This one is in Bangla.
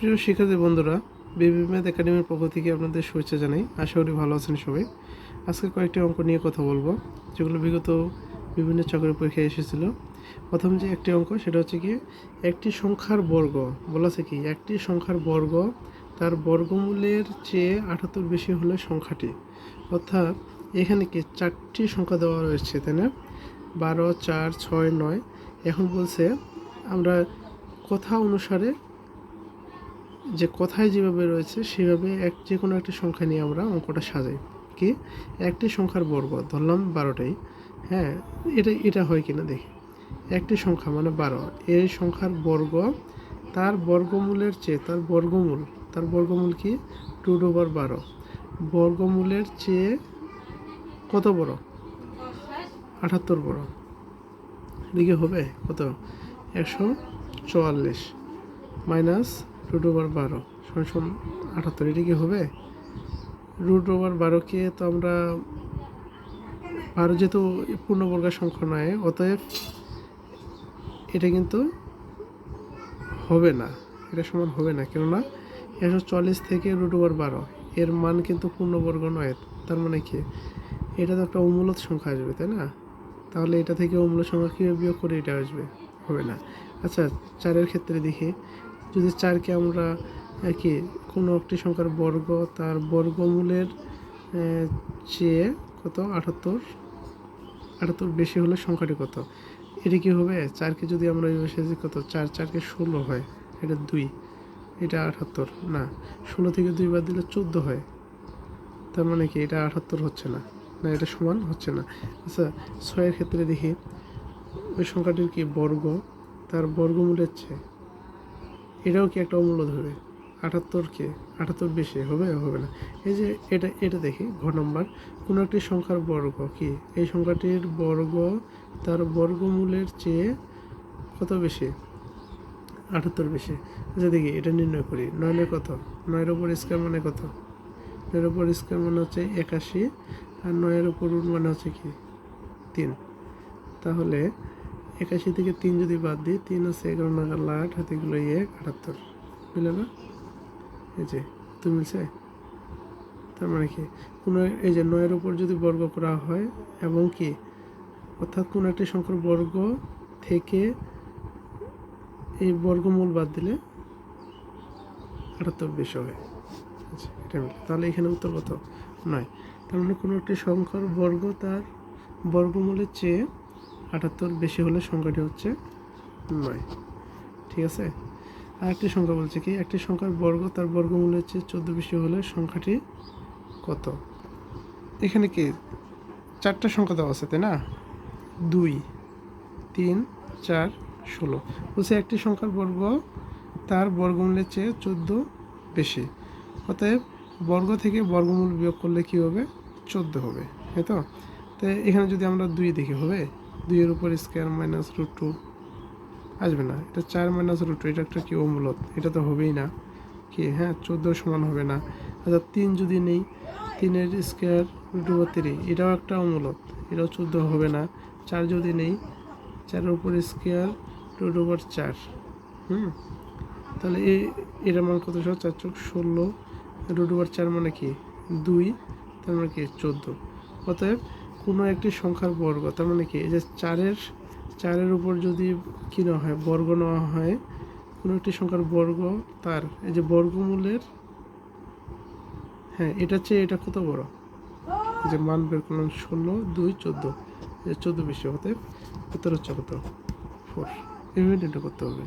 প্রিয় শিক্ষার্থী বন্ধুরা, বিবি ম্যাথ একাডেমির পক্ষ থেকে আপনাদের শুভেচ্ছা জানাই। আশা করি ভালো আছেন সবাই। আজকে কয়েকটি অঙ্ক নিয়ে কথা বলবো, যেগুলো বিগত বিভিন্ন চাকরির পরীক্ষায় এসেছিল। প্রথম যে একটি অঙ্ক, সেটা হচ্ছে কি, একটি সংখ্যার বর্গ বলা আছে কি, একটি সংখ্যার বর্গ তার বর্গমূলের চেয়ে 78 বেশি হলে সংখ্যাটি। অর্থাৎ এখানে কি চারটি সংখ্যা দেওয়া রয়েছে, তাই না? 12, 4, 6, 9। এখন বলছে আমরা কথা অনুসারে, যে কথায় যেভাবে রয়েছে সেভাবে যে কোনো একটি সংখ্যা নিয়ে আমরা অঙ্কটা সাজাই। কি, একটি সংখ্যার বর্গ ধরলাম 12টাই। হ্যাঁ, এটা হয় কিনা দেখি। একটি সংখ্যা মানে 12, এই সংখ্যার বর্গ তার বর্গমূলের চেয়ে, তার বর্গমূল কি, 2/12, বর্গমূলের চেয়ে কত বড়? 78 বড়। এদিকে হবে কত? 144 মাইনাস √12 সমান 78। এটা কি হবে? √12কে তো আমরা 12 যেহেতু পূর্ণবর্গের সংখ্যা নয়, অতএব এটা কিন্তু হবে না, এটা সমান হবে না। কেননা 144 থেকে √12 এর মান কিন্তু পূর্ণবর্গ নয়। তার মানে কি, এটা তো একটা অমূলত সংখ্যা আসবে, তাই না? তাহলে এটা থেকে অমূলত সংখ্যা কীভাবে বিয়োগ করে এটা আসবে? হবে না। আচ্ছা, 4-এর ক্ষেত্রে দেখি, যদি 4কে আমরা কি কোনো একটি সংখ্যার বর্গ তার বর্গমূলের চেয়ে কত, 78 বেশি হলে সংখ্যাটি কত? এটা কি হবে? 4কে যদি আমরা সাজি কত, 4কে 16 হয়, এটা 2, এটা 78 না। 16 থেকে 2 বাদ দিলে 14 হয়। তার মানে কি, এটা 78 হচ্ছে না, এটা সমান হচ্ছে না। আচ্ছা, 6-এর ক্ষেত্রে দেখি, ওই সংখ্যাটির কি বর্গ তার বর্গমূলের চেয়ে, এটাও কি একটা অমূল্য ধরবে? 78 বেশি হবে? হবে না। এই যে এটা দেখি, ঘ নম্বর, কোনো একটি সংখ্যার বর্গ কি, এই সংখ্যাটির বর্গ তার বর্গমূলের চেয়ে কত বেশি? 78 বেশি। আচ্ছা দেখি, এটা নির্ণয় করি। 9 কত? 9-এর উপর স্কয়ার মানে কত? 9-এর উপর স্কয়ার মানে হচ্ছে 81, আর 9-এর উপর রুট মানে হচ্ছে কি, 3। তাহলে 81 থেকে 3 যদি বাদ দিই, 3 আছে 11 8, হাতে গুলো 1, 78 মিলে না? এই যে তো মিলছে। তার মানে কি, কোনো এই যে 9-এর উপর যদি বর্গ করা হয় এবং কি, অর্থাৎ কোনো একটি সংখ্যার বর্গ থেকে এই বর্গমূল বাদ দিলে 78 বেশি হবে। আচ্ছা, এটা মিলে। তাহলে এখানে উত্তর কত? 9। তার মানে কোনো একটি সংখ্যার বর্গ তার বর্গমূলের চেয়ে 78 বেশি হলে সংখ্যাটি হচ্ছে 9। ঠিক আছে। আর একটি সংখ্যা বলছে কি, একটি সংখ্যার বর্গ তার বর্গমূলের চেয়ে 14 বেশি হলে সংখ্যাটি কত? এখানে কি 4টা সংখ্যা দেওয়া আছে, তাই না? 2, 3, 4, 16। বলছে একটি সংখ্যার বর্গ তার বর্গমূলের চেয়ে 14 বেশি। অতএব বর্গ থেকে বর্গমূল বিয়োগ করলে কি হবে? 14 হবে, তাই তো? তো এখানে যদি আমরা 2 দেখি, হবে 2-এর উপর স্কয়ার মাইনাস √2 আসবে না। এটা 4 মাইনাস √2, এটা একটা কি অমূলত, এটা তো হবেই না কি, হ্যাঁ 14 সমান হবে না। অর্থাৎ 3 যদি নেই, 3-এর স্কয়ার √3, এটাও একটা অমূলত, এটাও 14 হবে না। 4 যদি নেই, 4-এর উপর স্কয়ার √4, তাহলে এটার মান কত? 4 × 16, √4 মানে কি 2, তার মানে কি 14। অতএব কোনো একটি সংখ্যার বর্গ, তার মানে কি, এই যে 4-এর উপর যদি কি নেওয়া হয়, বর্গ নেওয়া হয়, কোনো একটি সংখ্যার বর্গ তার এই যে বর্গমূলের, হ্যাঁ এটার চেয়ে এটা কত বড়? এই যে মান বের করলাম, 16, 2, 14, 14 বেশি। অতএব উত্তর হচ্ছে কত? 4। এইভাবে এটা করতে হবে।